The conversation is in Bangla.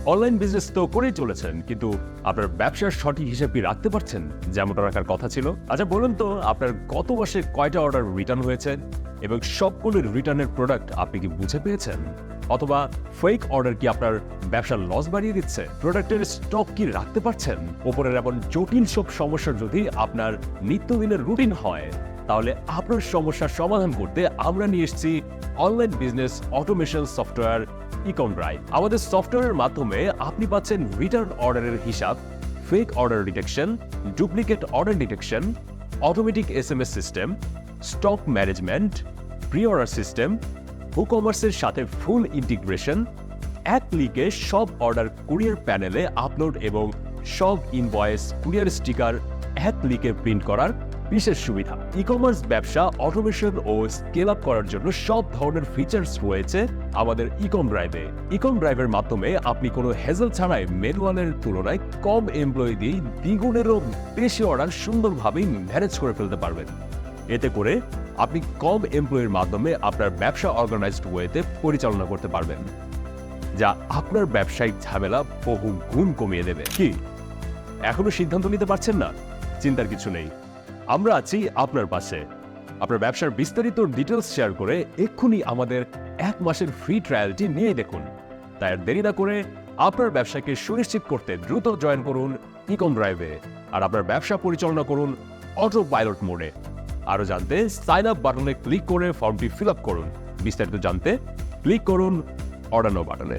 অনলাইন বিজনেস তো করেই চলেছেন, কিন্তু আপনার ব্যবসার সঠিক হিসেব কি রাখতে পারছেন যেমনটা রাখার কথা ছিল? আচ্ছা বলুন তো, আপনার গত মাসে কয়টা অর্ডার রিটার্ন হয়েছে এবং সবগুলো রিটার্নের প্রোডাক্ট আপনি কি বুঝে পেয়েছেন? অথবা ফেক অর্ডার কি আপনার ব্যবসার লস বাড়িয়ে দিচ্ছে? প্রোডাক্টের স্টক কি রাখতে পারছেন? ওপরের এমন জটিল সব সমস্যা যদি আপনার নিত্যদিনের রুটিন হয়, তাহলে আপনার সমস্যার সমাধান করতে আমরা নিয়ে এসেছি অনলাইন বিজনেস অটোমেশন সফটওয়্যার ইকনড্রাইভ। আমাদের সফটওয়্যারের মাধ্যমে আপনি পাচ্ছেন রিটার্ন অর্ডারের হিসাব, fake order detection, duplicate order detection, automatic SMS system, stock management, pre order system, ই-কমার্সের সাথে ফুল ইন্টিগ্রেশন, এক ক্লিকে সব অর্ডার কুরিয়ার প্যানেলে আপলোড এবং সব ইনভয়েস কুরিয়ার স্টিকার এক ক্লিকে প্রিন্ট করার বিশেষ সুবিধা। ই-কমার্স ব্যবসা অটোমেশন ও স্কেল আপ করার জন্য সব ধরনের ফিচার্স রয়েছে আমাদের ইকনড্রাইভে। ইকনড্রাইভের মাধ্যমে আপনি কোনো হেজেল ছাড়াই ম্যানুয়ালের তুলনায় কম এমপ্লয়ি দিয়ে দ্বিগুণেরও বেশি অর্ডার সুন্দরভাবে ম্যানেজ করে ফেলতে পারবেন। এতে করে আপনি কম এমপ্লয়ির মাধ্যমে আপনার ব্যবসা অর্গানাইজড ওয়েতে পরিচালনা করতে পারবেন, যা আপনার ব্যবসায়িক ঝামেলা বহু গুণ কমিয়ে দেবে। কি এখনো সিদ্ধান্ত নিতে পারছেন না? চিন্তার কিছু নেই, আমরা আছি আপনার পাশে। আপনার ব্যবসার বিস্তারিত ডিটেলস শেয়ার করে এক্ষুনি আমাদের 1 মাসের ফ্রি ট্রায়ালটি নিয়ে দেখুন। তাই আর দেরি না করে আপনার ব্যবসাকে সুনিশ্চিত করতে দ্রুত জয়েন করুন ইকনড্রাইভে আর আপনার ব্যবসা পরিচালনা করুন অটো পাইলট মোডে। আরও জানতে সাইন আপ বাটনে ক্লিক করে ফর্মটি ফিল আপ করুন। বিস্তারিত জানতে ক্লিক করুন অর্ডার নাও বাটনে।